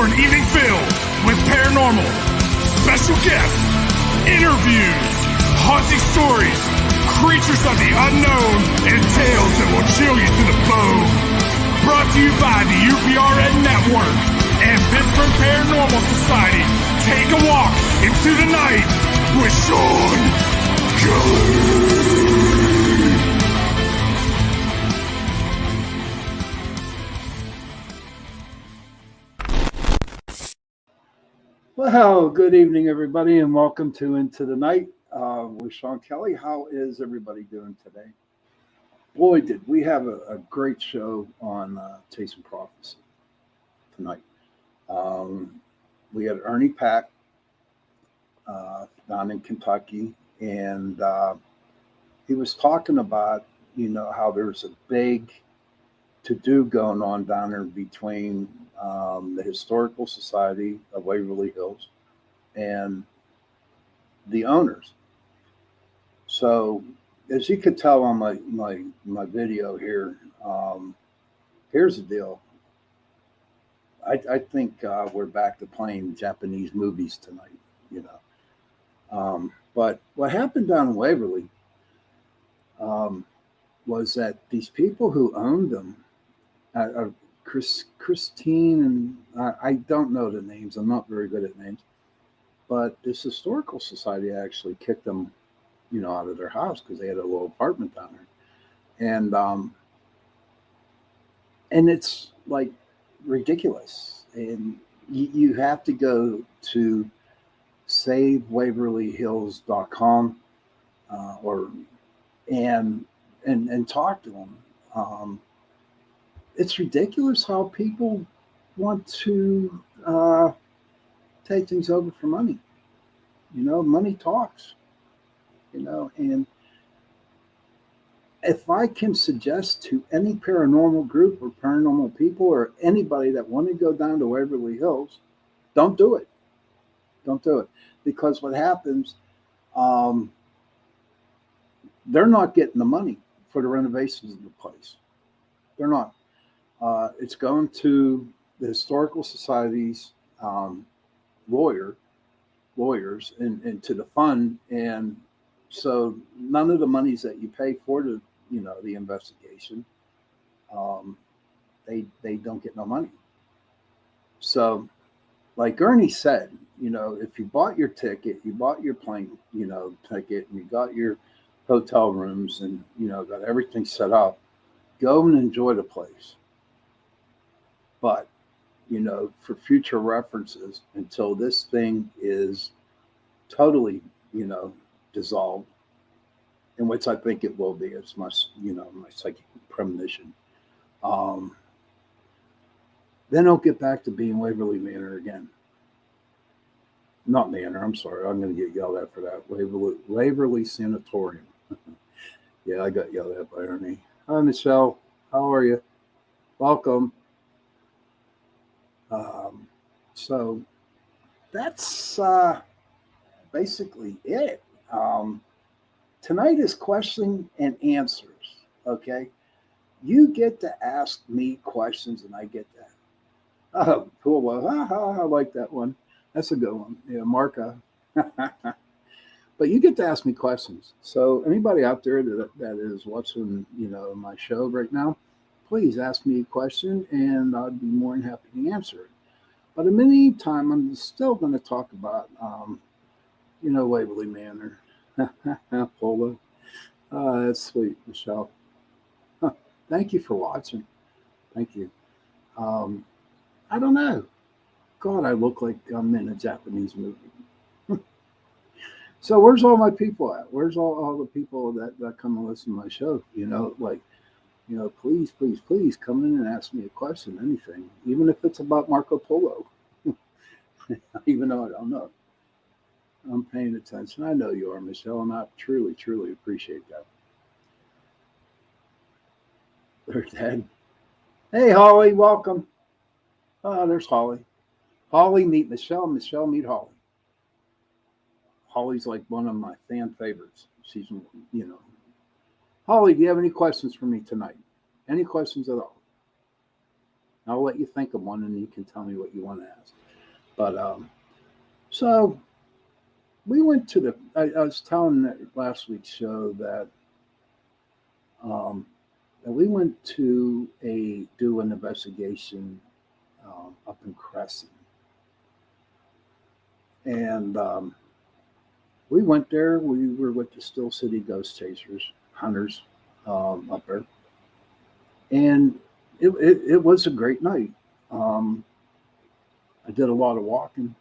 for an evening filled with paranormal, special guests, interviews, haunting stories, creatures of the unknown, and tales that will chill you to the bone. Brought to you by the UPRN Network and Pittsburgh Paranormal Society. Take a walk into the night with Shawn Kelly. Well, good evening, everybody, and welcome to Into the Night with Shawn Kelly. How is everybody doing today? Boy, did we have a great show on Taste and Prophecy tonight. We had Ernie Pack down in Kentucky, and he was talking about, how there's a big to-do going on down there between the Historical Society of Waverly Hills and the owners. So as you could tell on my video here, here's the deal. I think we're back to playing Japanese movies tonight, but what happened down in Waverly was that these people who owned them, Christine, and I don't know the names. I'm not very good at names. But this Historical Society actually kicked them, out of their house because they had a little apartment down there. And it's like ridiculous. And you have to go to savewaverlyhills.com and talk to them. It's ridiculous how people want to take things over for money. Money talks, and if I can suggest to any paranormal group or paranormal people or anybody that want to go down to Waverly Hills, don't do it. Don't do it. Because what happens, they're not getting the money for the renovations of the place. They're not. It's going to the Historical Society's lawyers and to the fund, and so none of the monies that you pay for the the investigation, they don't get no money. So, like Ernie said, if you bought your ticket, you bought your plane ticket, and you got your hotel rooms, and got everything set up, go and enjoy the place. But, for future references, until this thing is totally, dissolved, in which I think it will be, it's my, my psychic premonition, then I'll get back to being Waverly Manor again. Not Manor, I'm sorry. I'm going to get yelled at for that. Waverly Sanatorium. Yeah, I got yelled at by Ernie. Hi, Michelle. How are you? Welcome. So that's basically it. Tonight is question and answers. Okay, you get to ask me questions, and I get that. Oh, cool. Well, I like that one. That's a good one. Yeah, Marka. But you get to ask me questions. So anybody out there that is watching, my show right now, please ask me a question, and I'd be more than happy to answer it. But in the meantime, I'm still going to talk about, Waverly Manor. Polo. That's sweet, Michelle. Thank you for watching. Thank you. I don't know. God, I look like I'm in a Japanese movie. So where's all my people at? Where's all the people that come and listen to my show? Please come in and ask me a question, anything, even if it's about Marco Polo. Even though I don't know. I'm paying attention. I know you are, Michelle, and I truly, truly appreciate that. They're dead. Hey, Holly, welcome. Oh, there's Holly. Holly, meet Michelle. Michelle, meet Holly. Holly's like one of my fan favorites. She's, Holly, do you have any questions for me tonight? Any questions at all? I'll let you think of one, and you can tell me what you want to ask. But so we went to the. I was telling that last week's show that that we went to do an investigation up in Crescent, and we went there. We were with the Still City Ghost Chasers, hunters up there, and it was a great night. I did a lot of walking.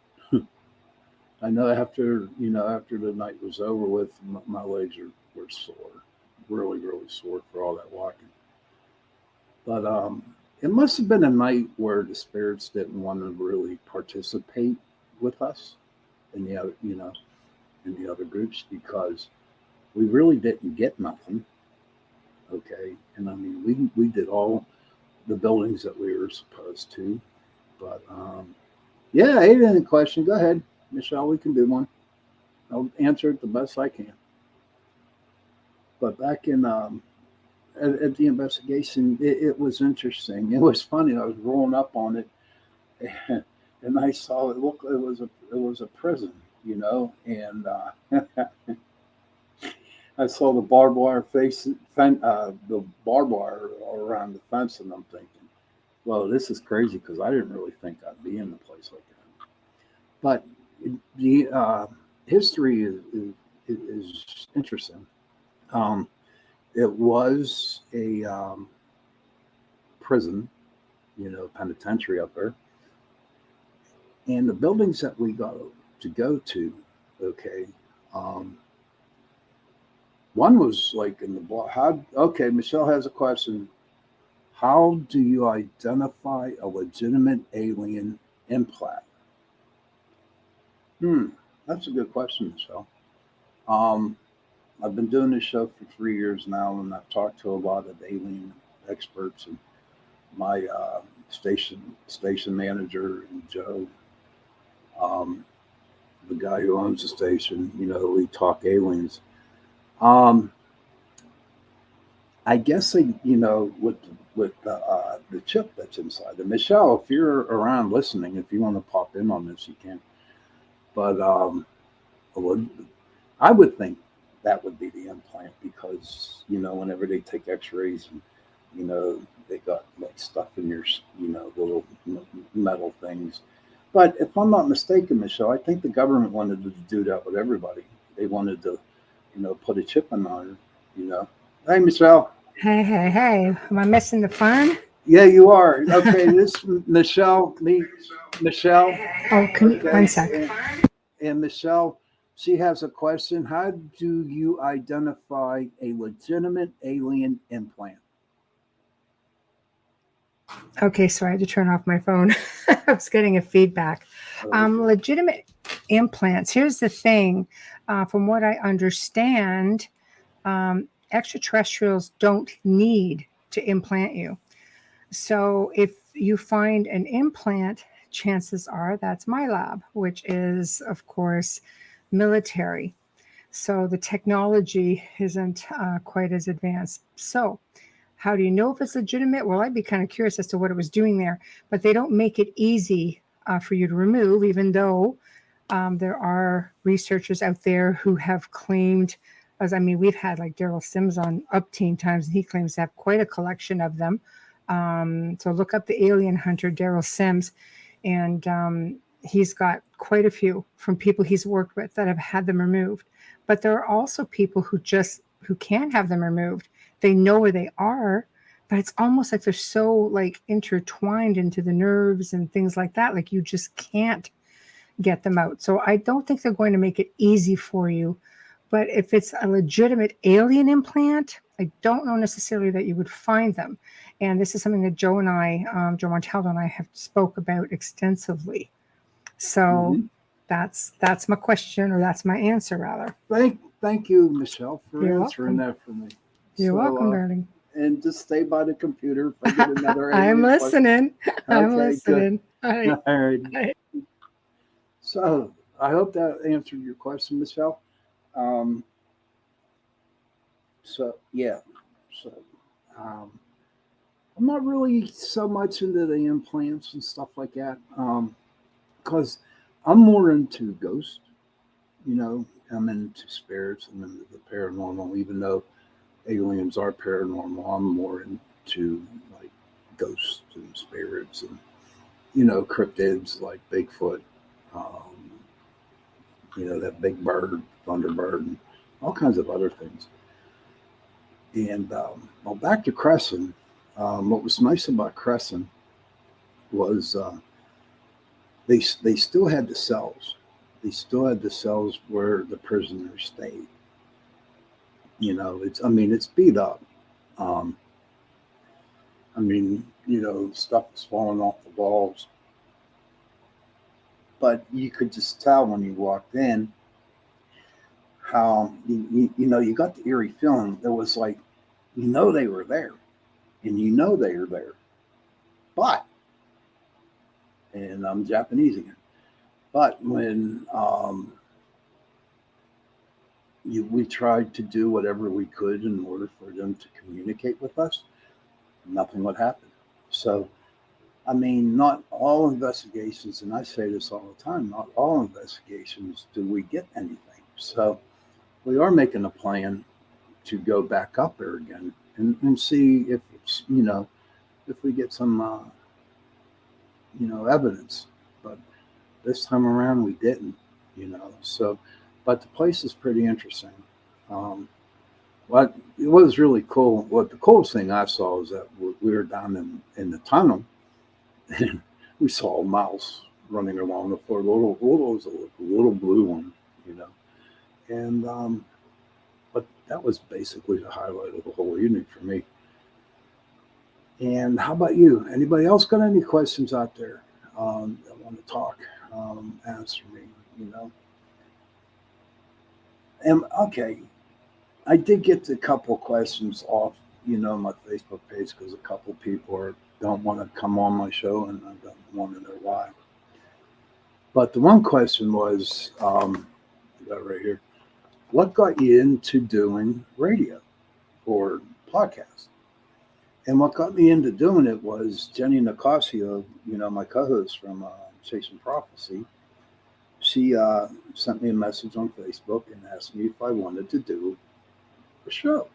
I know after the night was over with, my legs were sore, really, really sore for all that walking. But it must have been a night where the spirits didn't want to really participate with us in the other, in the other groups, because we really didn't get nothing. Okay, and I mean we did all the buildings that we were supposed to, but yeah, alien question. Go ahead, Michelle. We can do one. I'll answer it the best I can. But back in at the investigation, it was interesting. It was funny. I was rolling up on it, and I saw it. Look, it was a prison, and I saw the barbed wire the barbed wire around the fence, and I'm thinking, well, this is crazy, because I didn't really think I'd be in a place like that. But the history is interesting. It was a prison, penitentiary up there, and the buildings that we got to go to, okay. One was like in the block. Okay, Michelle has a question. How do you identify a legitimate alien implant? That's a good question, Michelle. I've been doing this show for 3 years now, and I've talked to a lot of alien experts, and my station manager, Joe, the guy who owns the station, we talk aliens. I guess with the chip that's inside. And Michelle, if you're around listening, if you want to pop in on this, you can. But I would think that would be the implant, because whenever they take X-rays, and they got like stuff in your little metal things. But if I'm not mistaken, Michelle, I think the government wanted to do that with everybody. They wanted to put a chip in on her. Hey, Michelle. Hey. Am I missing the fun? Yeah, you are. Okay, this Michelle. Michelle. Oh, one second. And Michelle, she has a question. How do you identify a legitimate alien implant? Okay, so I had to turn off my phone. I was getting a feedback. Legitimate implants. Here's the thing. From what I understand, extraterrestrials don't need to implant you. So if you find an implant, chances are that's my lab, which is, of course, military. So the technology isn't quite as advanced. So how do you know if it's legitimate? Well, I'd be kind of curious as to what it was doing there, but they don't make it easy for you to remove, even though there are researchers out there who have claimed, we've had like Daryl Sims on Up Teen Times, and he claims to have quite a collection of them. So look up the alien hunter, Daryl Sims, and he's got quite a few from people he's worked with that have had them removed. But there are also people who can have them removed. They know where they are, but it's almost like they're so like intertwined into the nerves and things like that. Like you just can't get them out. So I don't think they're going to make it easy for you. But if it's a legitimate alien implant, I don't know necessarily that you would find them. And this is something that Joe Montaldo and I have spoke about extensively. So that's my question, or that's my answer, rather. Thank you, Michelle, for answering that for me. You're welcome, darling. And just stay by the computer if I get another I'm listening. Okay, I'm listening. All right. So I hope that answered your question, Michelle. I'm not really so much into the implants and stuff like that, because I'm more into ghosts. You know, I'm into spirits and into the paranormal. Even though aliens are paranormal, I'm more into like ghosts and spirits and cryptids like Bigfoot. Um, that big bird, Thunderbird, and all kinds of other things. And well, back to Crescent. What was nice about Crescent was they still had the cells. They still had the cells where the prisoners stayed. It's beat up. Um, stuff was falling off the walls, but you could just tell when you walked in how you got the eerie feeling. There was like, they were there, and they were there, but and I'm Japanese again. But when we tried to do whatever we could in order for them to communicate with us, nothing would happen. So, not all investigations, and I say this all the time, not all investigations do we get anything. So, we are making a plan to go back up there again and see if it's, if we get some, evidence. But this time around, we didn't, So, but the place is pretty interesting. What it was really cool. What the coolest thing I saw was that we were down in the tunnel, and we saw a mouse running along the floor. A little blue one, And but that was basically the highlight of the whole evening for me. And how about you? Anybody else got any questions out there that want to talk? Answer me. And okay, I did get a couple questions off, my Facebook page because a couple people don't want to come on my show, and I don't want to know why. But the one question was, I got it right here. What got you into doing radio or podcast? And what got me into doing it was Jenny Nicasio, my co-host from Chasing Prophecy. She sent me a message on Facebook and asked me if I wanted to do a show.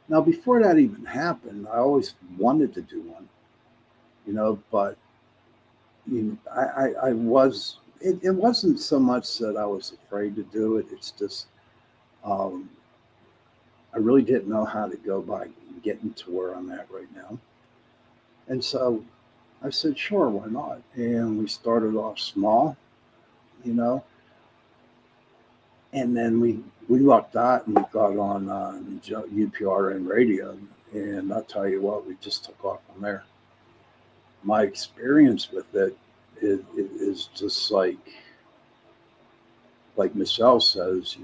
Now, before that even happened, I always wanted to do one, but I was, it wasn't so much that I was afraid to do it. It's just, I really didn't know how to go by getting to where I'm at right now. And so I said, sure, why not? And we started off small, and then we lucked out and we got on UPRN radio. And I'll tell you what, we just took off from there. My experience with it is just like Michelle says,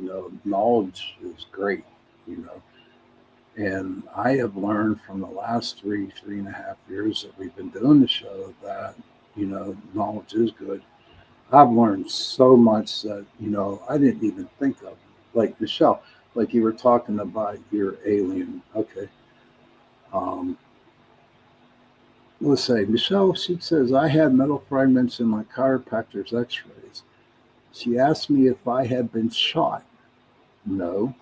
knowledge is great, And I have learned from the last 3.5 years that we've been doing the show that, knowledge is good. I've learned so much that, I didn't even think of. Like Michelle, like you were talking about your alien. Okay. Let's say Michelle, she says, I had metal fragments in my chiropractor's x-rays. She asked me if I had been shot. No.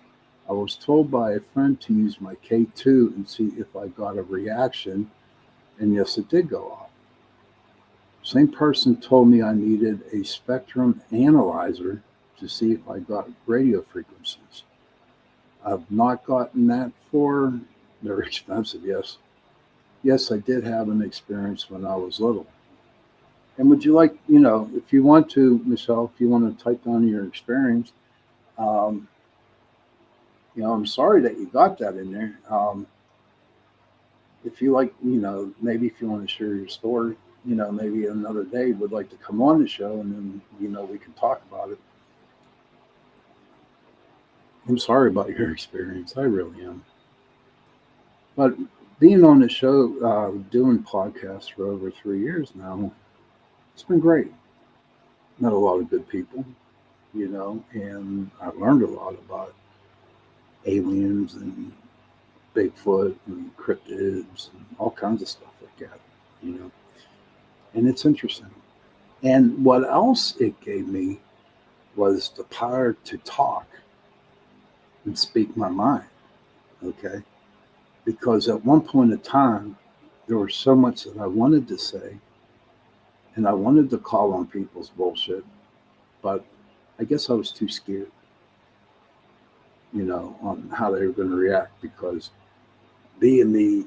I was told by a friend to use my K2 and see if I got a reaction. And yes, it did go off. Same person told me I needed a spectrum analyzer to see if I got radio frequencies. I've not gotten that for, they're expensive, yes. Yes, I did have an experience when I was little. And would you like, if you want to, Michelle, if you want to type down your experience, I'm sorry that you got that in there. If you like, maybe if you want to share your story, maybe another day would like to come on the show and then, we can talk about it. I'm sorry about your experience. I really am. But being on the show, doing podcasts for over 3 years now, it's been great. Met a lot of good people, and I've learned a lot about aliens and Bigfoot and cryptids and all kinds of stuff like that, you know. And it's interesting. And what else it gave me was the power to talk and speak my mind, okay? Because at one point in time, there was so much that I wanted to say, and I wanted to call on people's bullshit, but I guess I was too scared, you know, on how they were going to react. Because being me,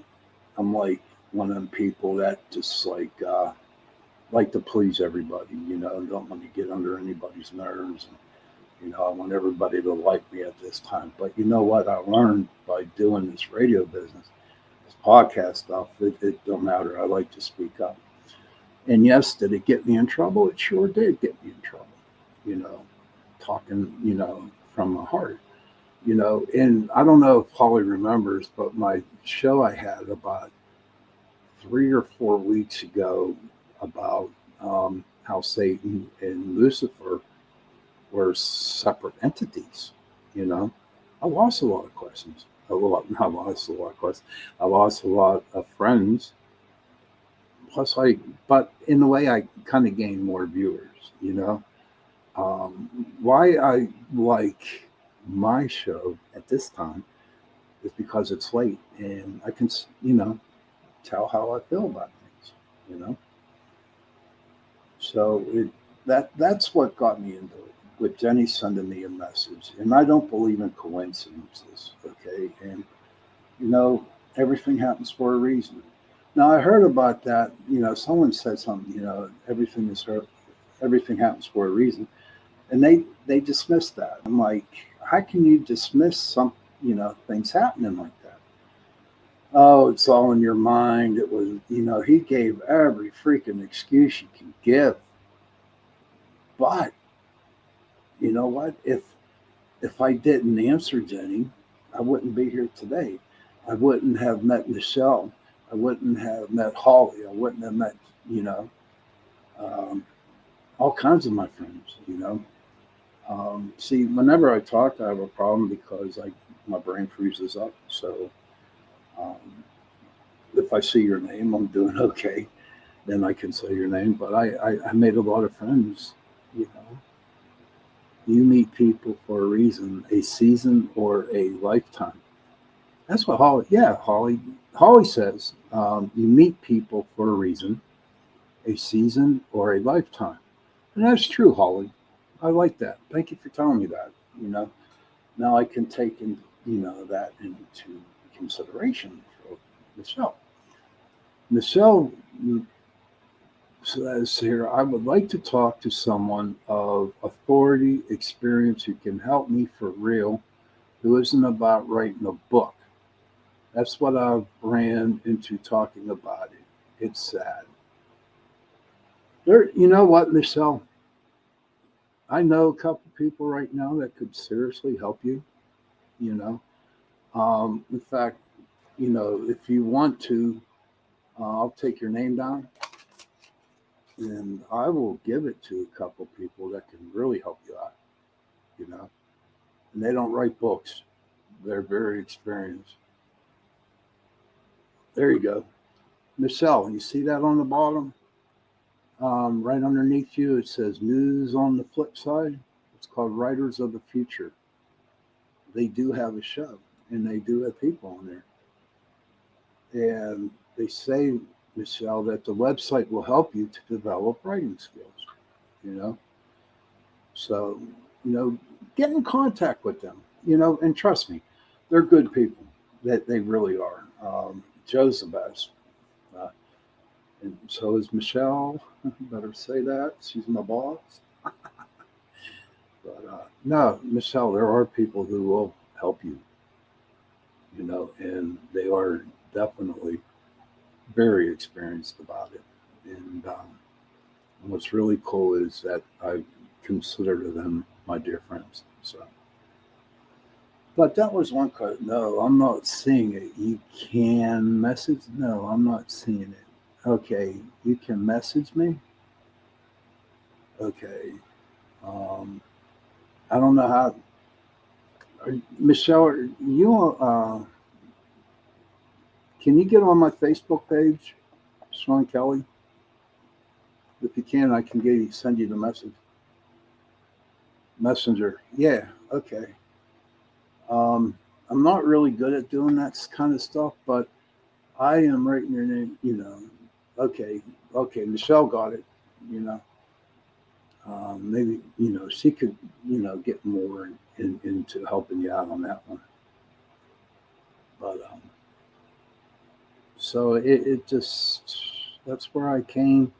I'm like one of them people that just like to please everybody, you know, and don't want to get under anybody's nerves. And, you know, I want everybody to like me at this time. But you know what I learned by doing this radio business, this podcast stuff, it don't matter. I like to speak up. And yes, did it get me in trouble? It sure did get me in trouble, you know, talking, you know, from my heart, you know. And I don't know if Holly remembers, but my show I had about 3 or 4 weeks ago about how Satan and Lucifer were separate entities, you know. I lost a lot of questions. Not lost a lot of questions. I lost a lot of friends. Plus, but in a way, I kind of gained more viewers, you know. Why I like my show at this time is because it's late and I can, you know, tell how I feel about things, you know. So that's what got me into it, with Jenny sending me a message. And I don't believe in coincidences, okay? And, you know, everything happens for a reason. Now, I heard about that, you know, someone said something, you know, everything happens for a reason. And they dismissed that. I'm like, how can you dismiss some, you know, things happening like that? Oh, it's all in your mind. It was, you know, he gave every freaking excuse you can give. But you know what? If I didn't answer Jenny, I wouldn't be here today. I wouldn't have met Michelle. I wouldn't have met Holly. I wouldn't have met, you know, all kinds of my friends, you know. See, whenever I talk, I have a problem because my brain freezes up. So um, if I see your name, I'm doing okay. Then I can say your name. But I made a lot of friends, you know. You meet people for a reason, a season or a lifetime. That's what Holly says. You meet people for a reason, a season or a lifetime. And that's true, Holly. I like that. Thank you for telling me that. You know, now I can take that into consideration for Michelle. Michelle says here, I would like to talk to someone of authority, experience who can help me for real, who isn't about writing a book. That's what I've ran into talking about it. It's sad. You know what, Michelle? I know a couple people right now that could seriously help you. You know, in fact, you know, if you want to, I'll take your name down and I will give it to a couple people that can really help you out. You know, and they don't write books; they're very experienced. There you go, Michelle. You see that on the bottom? Right underneath you, it says news on the flip side. It's called Writers of the Future. They do have a show and they do have people on there. And they say, Michelle, that the website will help you to develop writing skills, you know? So, you know, get in contact with them, you know, and trust me, they're good people. That they really are. Joe's the best. Uh, and so is Michelle. Better say that. She's my boss. But no, Michelle, there are people who will help you, you know, and they are definitely very experienced about it. And what's really cool is that I consider them my dear friends. So, but that was one card. No, I'm not seeing it. You can message. No, I'm not seeing it. Okay, you can message me. Okay. Um, I don't know how. Michelle, are you can you get on my Facebook page, Shawn Kelly? If you can, I can send you the message. Messenger. Yeah, okay. I'm not really good at doing that kind of stuff, but I am writing your name, Okay, Michelle got it, you know. Maybe, she could, get more into helping you out on that one. But so it just, that's where I came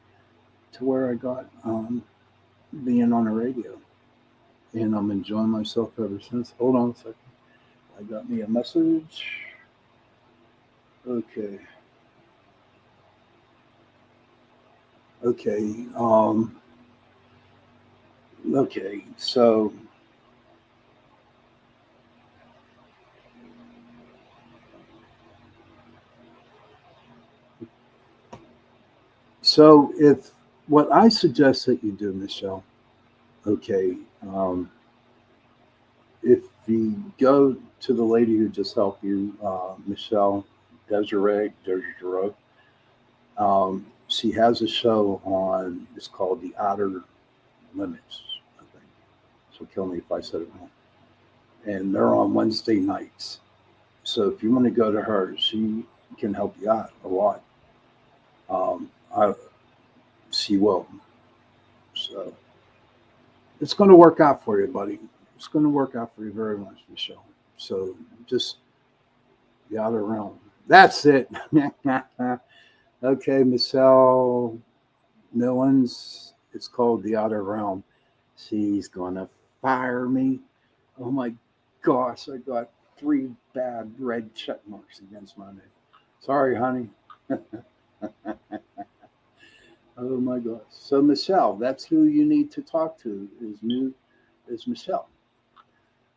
to where I got being on the radio. And I'm enjoying myself ever since. Hold on a second. I got me a message. Okay. Okay. Okay. So if what I suggest that you do, Michelle, okay, if you go to the lady who just helped you, Michelle Desiree, she has a show on, it's called The Outer Limits, I think. So kill me if I said it wrong. And they're on Wednesday nights. So if you want to go to her, she can help you out a lot. I, she will. So it's going to work out for you, buddy. It's going to work out for you very much, Michelle. So just the outer realm. That's it. Okay, Michelle Millens. It's called The Outer Realm. She's going to fire me. Oh my gosh, I got 3 bad red check marks against my name. Sorry, honey. Oh my gosh. So Michelle, that's who you need to talk to is Michelle.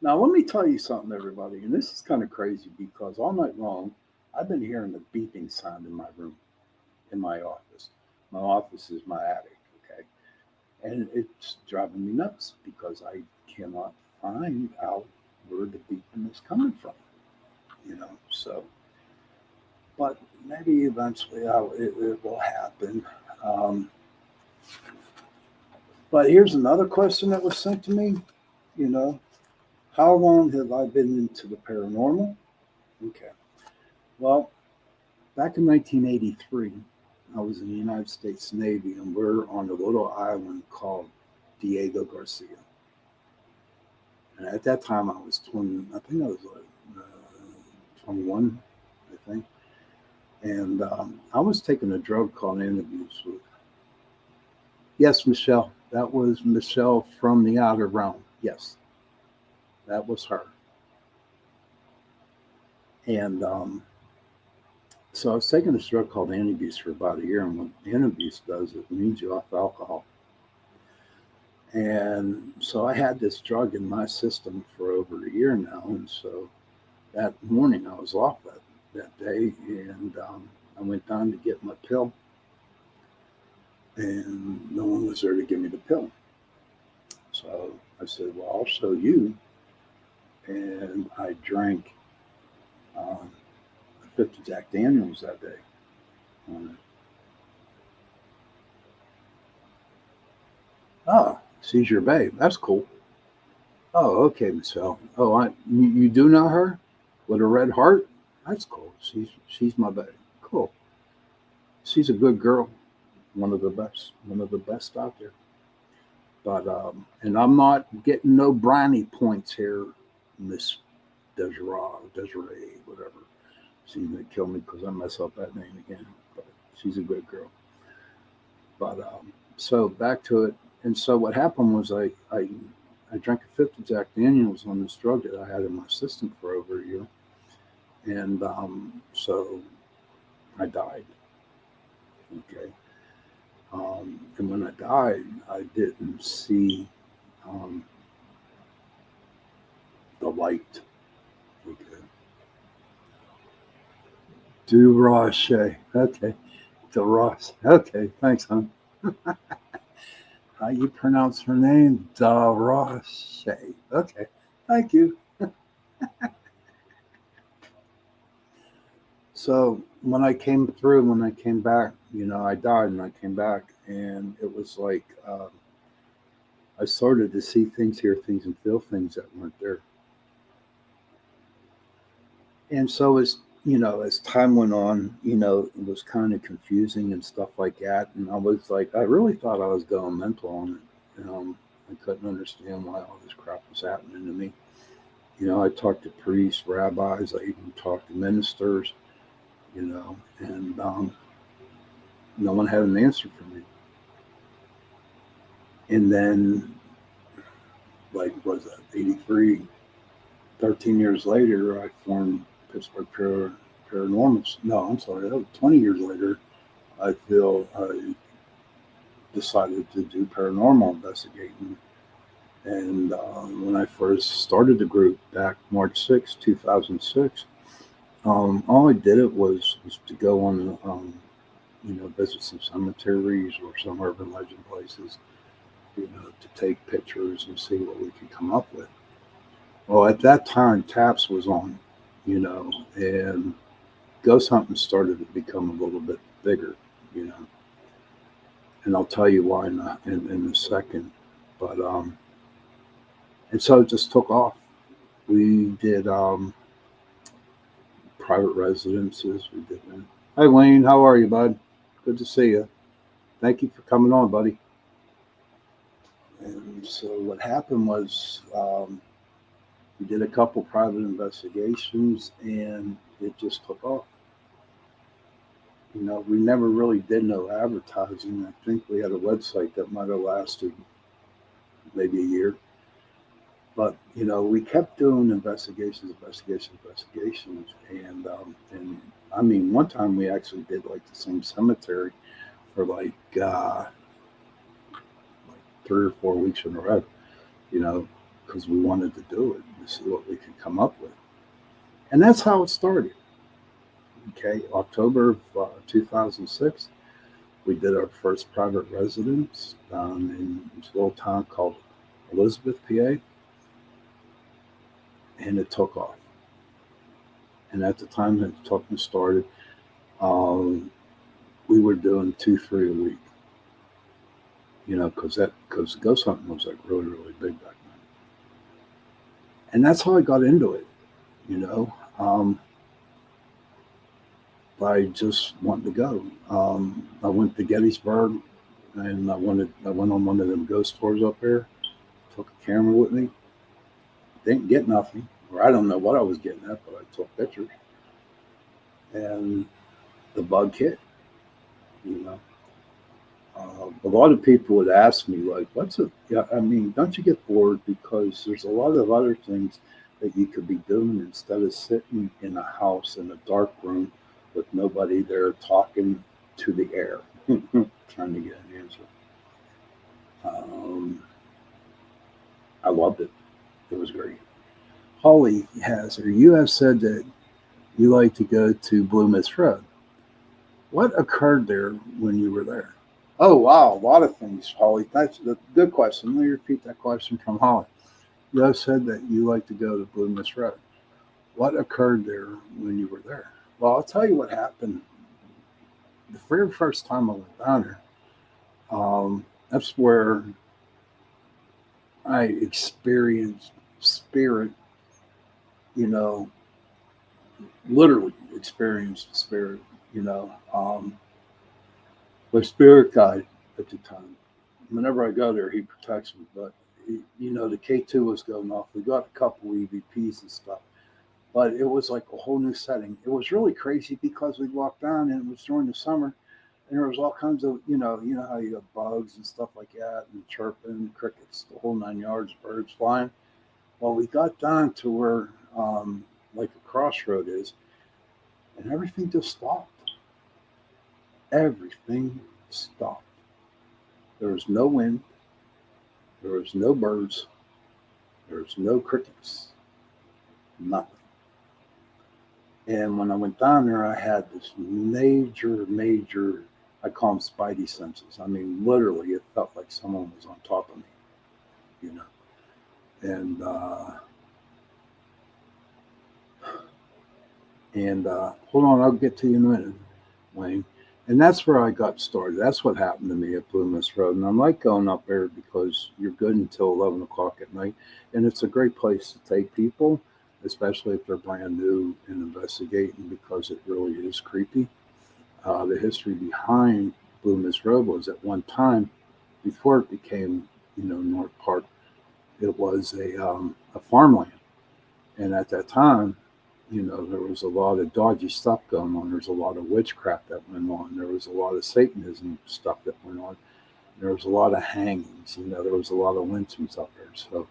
Now let me tell you something, everybody, and this is kind of crazy because all night long I've been hearing the beeping sound in my room, in my office. My office is my attic, okay? And it's driving me nuts because I cannot find out where the beeping is coming from, so, but maybe eventually it will happen. But here's another question that was sent to me, how long have I been into the paranormal? Okay. Well, back in 1983, I was in the United States Navy, and we're on a little island called Diego Garcia. And at that time, I was 20. I think I was 21, I think. And I was taking a drug called antabuse. Yes, Michelle. That was Michelle from the Outer Realm. Yes, that was her. And so I was taking this drug called antabuse for about a year. And what antabuse does, it weans you off alcohol. And so I had this drug in my system for over a year now. And so that morning I was off that day, and I went down to get my pill, and no one was there to give me the pill. So I said, well, I'll show you. And I drank a 50 Jack Daniels that day. Oh, she's your babe. That's cool. Oh, okay, Michelle. Oh, you do know her with a red heart? That's cool. She's my babe. Cool. She's a good girl. One of the best out there. But and I'm not getting no brownie points here, Miss Desiree, whatever. She's gonna kill me because I mess up that name again. But she's a good girl. But so back to it. And so what happened was I drank a 50 Jack Daniels on this drug that I had in my system for over a year. And so I died. Okay. And when I died, I didn't see the light. Okay. Du Roche. Okay. Du Roche. Okay. Thanks, hon. How you pronounce her name? Du Roche. Okay. Thank you. So when I came back, I died and I came back, and it was like I started to see things, hear things, and feel things that weren't there. And so as time went on, it was kind of confusing and stuff like that. And I was like, I really thought I was going mental on it. I couldn't understand why all this crap was happening to me. I talked to priests, rabbis, I even talked to ministers, and no one had an answer for me. And then, like, was that 83, 13 years later, I formed Pittsburgh Paranormal. No, I'm sorry, that was 20 years later. I decided to do paranormal investigating. And when I first started the group back March 6, 2006, all I did was to go on, visit some cemeteries or some urban legend places, to take pictures and see what we could come up with. Well, at that time, TAPS was on, and ghost hunting started to become a little bit bigger, and I'll tell you why in a second. But and so it just took off. We did private residences. We did. Hi, Wayne. How are you, bud? Good to see you. Thank you for coming on, buddy. And so what happened was we did a couple private investigations, and it just took off. We never really did no advertising. I think we had a website that might have lasted maybe a year. But, we kept doing investigations. And I mean, one time we actually did like the same cemetery for like 3 or 4 weeks in a row, because we wanted to do it to see what we could come up with. And that's how it started. Okay, October of 2006, we did our first private residence down in this little town called Elizabeth, PA, and it took off. And at the time that the talking started, we were doing 2, 3 a week. Because ghost hunting was like really, really big back then. And that's how I got into it, by just wanting to go. I went to Gettysburg, and I went on one of them ghost tours up there. Took a camera with me. Didn't get nothing, or I don't know what I was getting at, but I took pictures, and the bug hit. A lot of people would ask me, like, what's it? Yeah, I mean, don't you get bored? Because there's a lot of other things that you could be doing instead of sitting in a house in a dark room with nobody there talking to the air, trying to get an answer. I loved it. It was great. Holly you have said that you like to go to Blue Mist Road. What occurred there when you were there? Oh, wow, a lot of things, Holly. That's a good question. Let me repeat that question from Holly. You have said that you like to go to Blue Mist Road. What occurred there when you were there? Well, I'll tell you what happened. The very first time I went down there, that's where I experienced spirit, literally experienced spirit, my spirit guide at the time. Whenever I go there, he protects me. But, the K2 was going off. We got a couple EVPs and stuff. But it was like a whole new setting. It was really crazy because we walked down, and it was during the summer, and there was all kinds of, you know how you have bugs and stuff like that, and chirping, crickets, the whole 9 yards, birds flying. Well, we got down to where, like a crossroad is, and everything just stopped. Everything stopped. There was no wind. There was no birds. There was no crickets. Nothing. And when I went down there, I had this major, I call them spidey senses. I mean, literally, it felt like someone was on top of me, And hold on, I'll get to you in a minute, Wayne. And that's where I got started. That's what happened to me at Blue Mist Road. And I like going up there because you're good until 11 o'clock at night. And it's a great place to take people, especially if they're brand new and investigating, because it really is creepy. The history behind Blue Mist Road was at one time, before it became, North Park, it was a farmland. And at that time, there was a lot of dodgy stuff going on. There's a lot of witchcraft that went on. There was a lot of Satanism stuff that went on. There was a lot of hangings. There was a lot of lynchings up there. So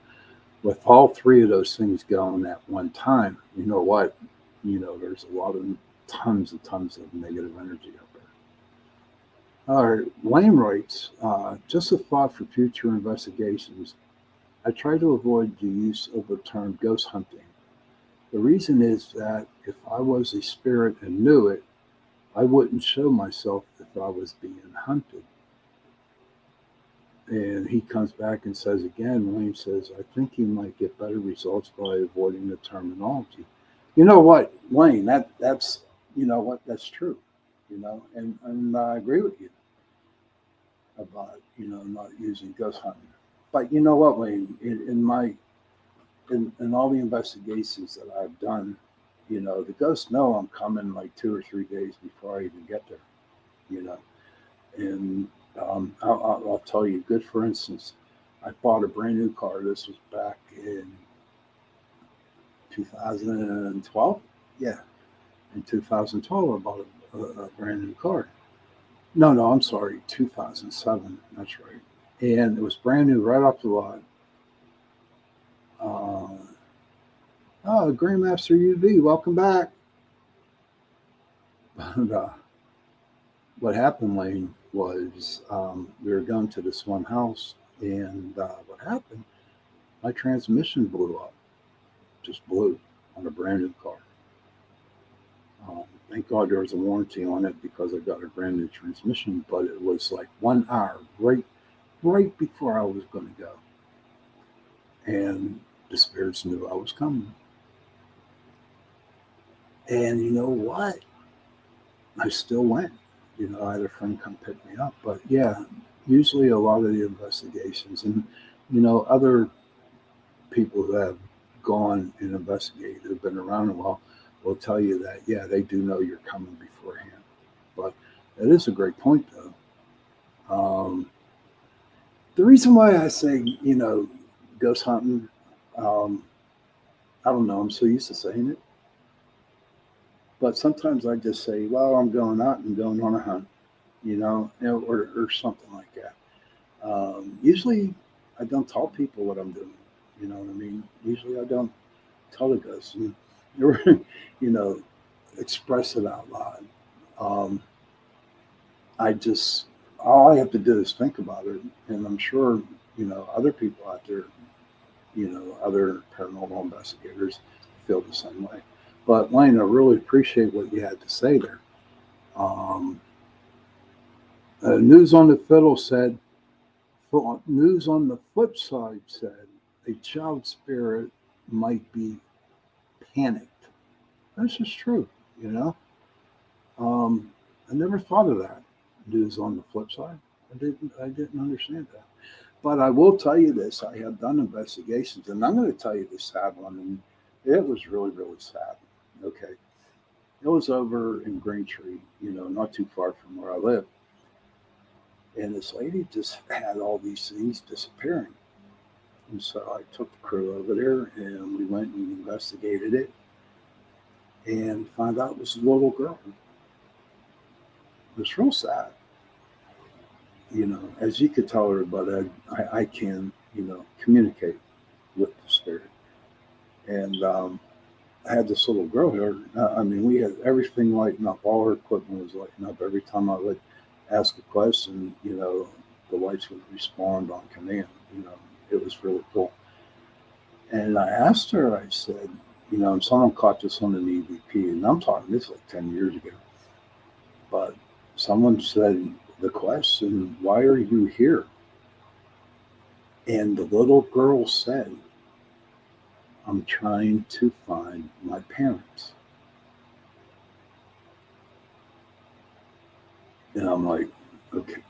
with all three of those things going at one time, you know what? There's a lot of tons and tons of negative energy up there. All right, Wayne writes, just a thought for future investigations. I try to avoid the use of the term ghost hunting. The reason is that if I was a spirit and knew it, I wouldn't show myself if I was being hunted. And he comes back and says again, Wayne says, I think you might get better results by avoiding the terminology. You know what, Wayne, that's that's true, and I agree with you about, not using ghost hunting. But you know what, Wayne, in all the investigations that I've done, the ghosts know I'm coming like 2 or 3 days before I even get there, and I'll tell you, good for instance, I bought a brand new car. This was back in 2012. Yeah, in 2012, I bought a brand new car. No, I'm sorry, 2007. That's right. And it was brand new right off the lot. Grandmaster UV, welcome back. But what happened, Wayne, was we were going to this one house, and what happened, my transmission blew up. Just blew on a brand new car. Thank God there was a warranty on it because I got a brand new transmission, but it was like 1 hour right before I was going to go. And the spirits knew I was coming. And you know what? I still went. I had a friend come pick me up. But yeah, usually a lot of the investigations and, other people who have gone and investigated, who've been around a while, will tell you that, yeah, they do know you're coming beforehand. But it is a great point, though. The reason why I say, ghost hunting, I don't know, I'm so used to saying it. But sometimes I just say, well, I'm going out and going on a hunt, or something like that. Usually I don't tell people what I'm doing. You know what I mean? Usually I don't tell the ghosts, express it out loud. All I have to do is think about it. And I'm sure, other people out there, other paranormal investigators feel the same way. But Wayne, I really appreciate what you had to say there. News on the Fiddle said, news on the flip side said, a child spirit might be panicked. This is true, I never thought of that. News on the flip side. I didn't understand that. But I will tell you this, I have done investigations, and I'm going to tell you the sad one, and it was really, really sad. Okay. It was over in Braintree, not too far from where I live. And this lady just had all these things disappearing. And so I took the crew over there, and we went and investigated it and found out it was a little girl. It was real sad. As you could tell everybody, I can, communicate with the spirit. And I had this little girl here. We had everything lighting up. All her equipment was lighting up. Every time I would ask a question, the lights would respond on command. It was really cool. And I asked her, I said, someone caught this on an EVP, and I'm talking this like 10 years ago. But someone said the question, why are you here? And the little girl said, I'm trying to find my parents. And I'm like, okay.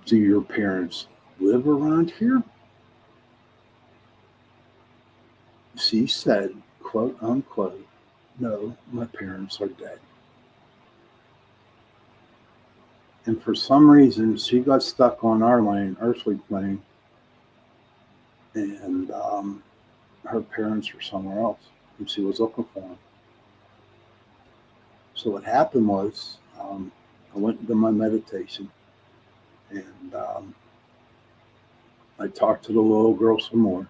Do your parents live around here? She said, quote unquote, no, my parents are dead. And for some reason, she got stuck on our lane, earthly plane, and her parents were somewhere else, and she was looking for them. So what happened was, I went into my meditation, and I talked to the little girl some more.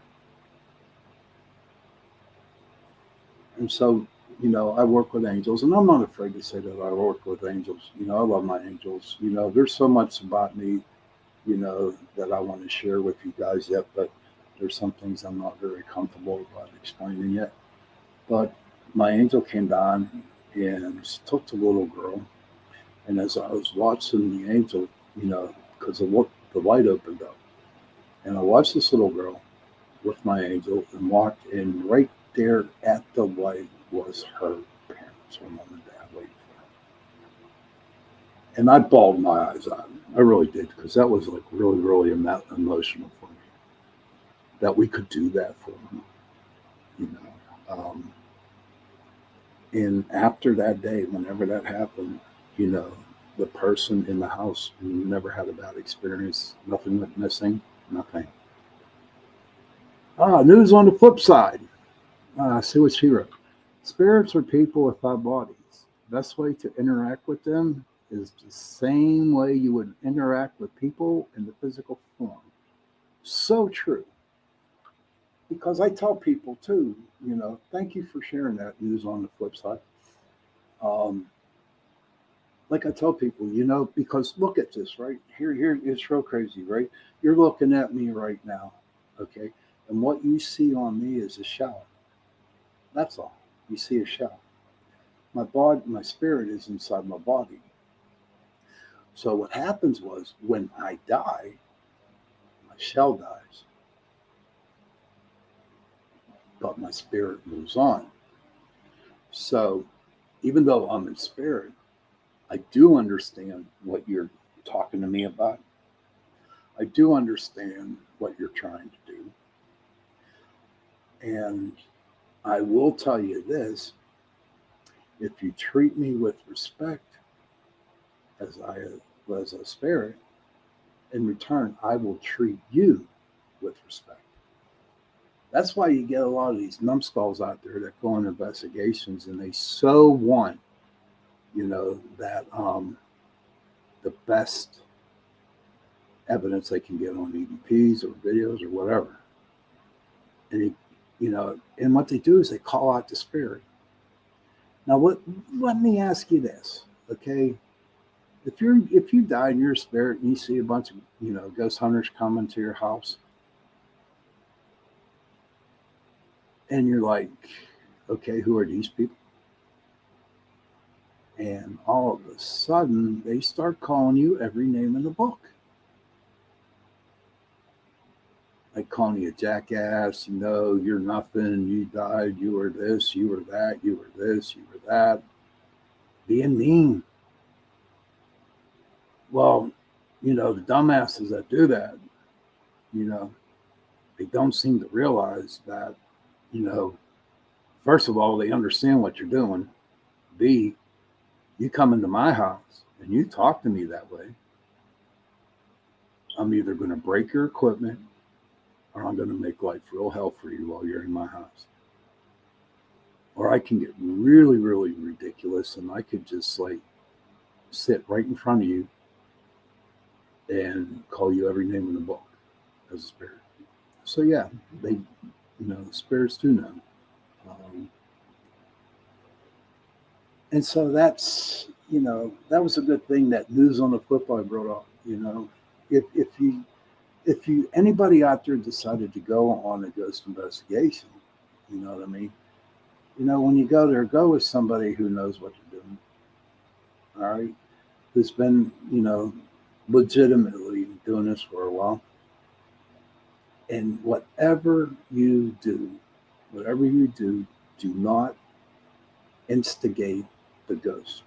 And so, I work with angels, and I'm not afraid to say that I work with angels. I love my angels. There's so much about me, that I want to share with you guys yet, but there's some things I'm not very comfortable about explaining yet. But my angel came down and took the little girl. And as I was watching the angel, because the light opened up, and I watched this little girl with my angel and walked in. Right there at the light was her parents, her mom and dad waiting for her. And I bawled my eyes out. I really did, because that was like really, really emotional for me, that we could do that for them, And after that day, whenever that happened, the person in the house never had a bad experience. Nothing went missing, nothing. News on the flip side. See what she wrote. Spirits are people without bodies. Best way to interact with them is the same way you would interact with people in the physical form. So true. Because I tell people too, thank you for sharing that news on the flip side. Like I tell people, because look at this, right? Here, it's real crazy, right? You're looking at me right now, okay? And what you see on me is a shell. That's all. You see a shell. My spirit is inside my body. So what happens was, when I die, my shell dies, but my spirit moves on. So even though I'm in spirit, I do understand what you're talking to me about. I do understand what you're trying to do. And I will tell you this: if you treat me with respect as a spirit, in return, I will treat you with respect. That's why you get a lot of these numbskulls out there that go on investigations, and they so want, that the best evidence they can get on EVPs or videos or whatever. And and what they do is they call out the spirit. Now, let me ask you this, okay? If you die and you're a spirit and you see a bunch of ghost hunters coming to your house, and you're like, okay, who are these people? And all of a sudden, they start calling you every name in the book. Like calling you a jackass, you're nothing, you died, you were this, you were that, you were this, you were that. Being mean. Well, the dumbasses that do that, they don't seem to realize that, first of all, they understand what you're doing. B, you come into my house and you talk to me that way, I'm either going to break your equipment or I'm going to make life real hell for you while you're in my house. Or I can get really, really ridiculous, and I could just sit right in front of you and call you every name in the book as a spirit. So yeah, they, spirits do know. And so that's, that was a good thing, that news on the flip I brought up. If anybody out there decided to go on a ghost investigation, you know what I mean? When you go there, go with somebody who knows what you're doing. All right. Who's been, legitimately doing this for a while. And whatever you do, do not instigate the ghost,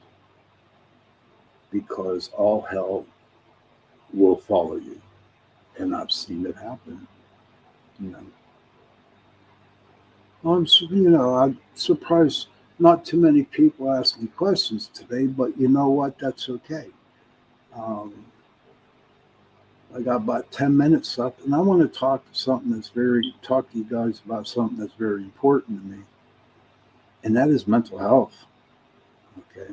because all hell will follow you. And I've seen it happen, you know. I'm surprised not too many people ask me questions today, but you know what? That's okay. I got about 10 minutes left, and I want to talk to you guys about something that's very important to me, and that is mental health. Okay.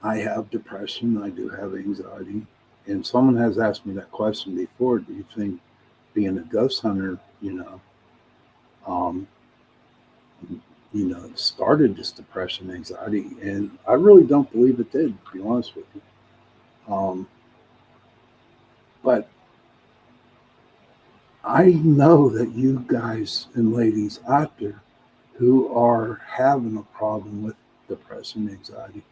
I have depression. I do have anxiety, and someone has asked me that question before. Do you think being a ghost hunter, started this depression, anxiety? And I really don't believe it did, to be honest with you. But I know that you guys and ladies out there who are having a problem with depression, anxiety,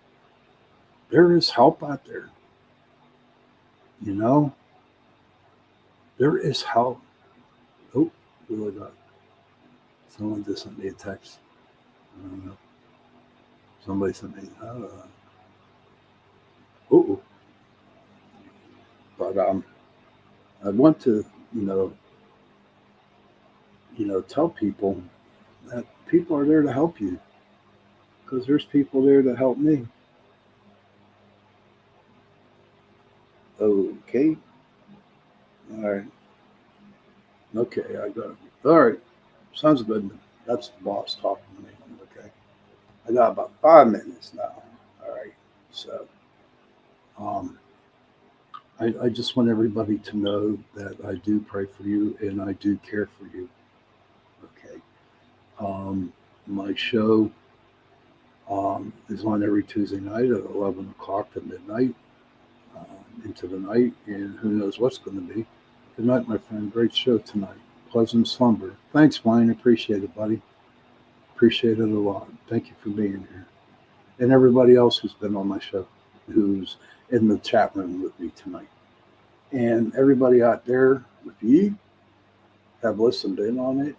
there is help out there. There is help. Oh, really got someone just sent me a text. I don't know. Somebody sent me. But I want to, tell people that people are there to help you, because there's people there to help me. Okay. All right. Okay, I got it. All right. Sounds good. That's the boss talking to me. Okay. I got about 5 minutes now. All right. So, I just want everybody to know that I do pray for you and I do care for you. Okay. My show is on every Tuesday night at 11 o'clock to midnight, into the night, and who knows what's going to be. Good night, my friend. Great show tonight. Pleasant slumber. Thanks, Wayne. Appreciate it, buddy. Appreciate it a lot. Thank you for being here. And everybody else who's been on my show, who's in the chat room with me tonight. And everybody out there, if you have listened in on it,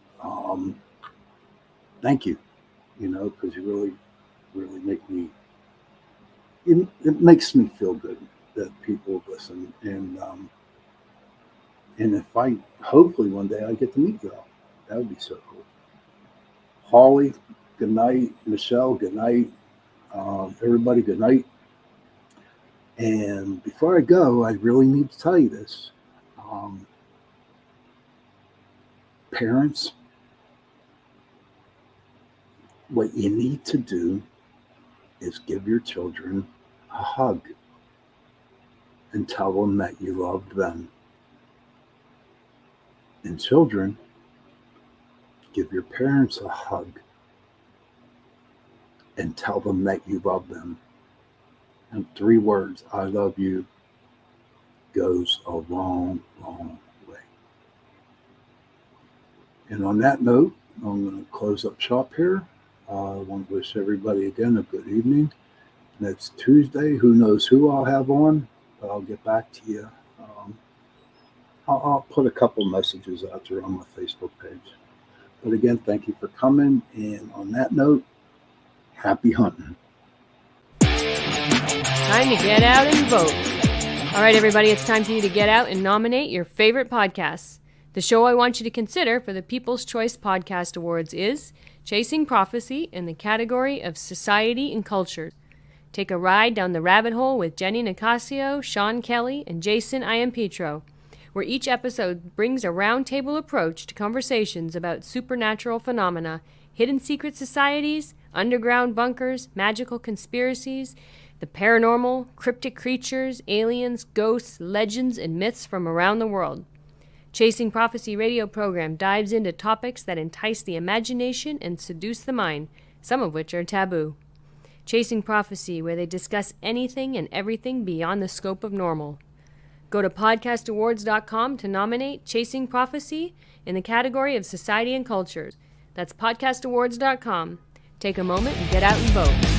thank you, because you really, really make me, it makes me feel good that people listen. And if hopefully one day I get to meet you all, that would be so cool. Holly, good night. Michelle, good night. Everybody, good night. And before I go, I really need to tell you this. Parents, what you need to do is give your children a hug and tell them that you love them. And children, give your parents a hug and tell them that you love them. And 3 words, I love you, goes a long, long way. And on that note, I'm going to close up shop here. I want to wish everybody again a good evening. Next Tuesday, who knows who I'll have on, but I'll get back to you. I'll put a couple messages out there on my Facebook page. But again, thank you for coming. And on that note, happy hunting. Time to get out and vote. All right, everybody, it's time for you to get out and nominate your favorite podcasts. The show I want you to consider for the People's Choice Podcast Awards is Chasing Prophecy in the category of Society and Culture. Take a ride down the rabbit hole with Jenny Nicasio, Shawn Kelly, and Jason Iampietro, where each episode brings a roundtable approach to conversations about supernatural phenomena, hidden secret societies, underground bunkers, magical conspiracies, the paranormal, cryptic creatures, aliens, ghosts, legends, and myths from around the world. Chasing Prophecy radio program dives into topics that entice the imagination and seduce the mind, some of which are taboo. Chasing Prophecy, where they discuss anything and everything beyond the scope of normal. Go to podcastawards.com to nominate Chasing Prophecy in the category of Society and Cultures. That's podcastawards.com. Take a moment and get out and vote.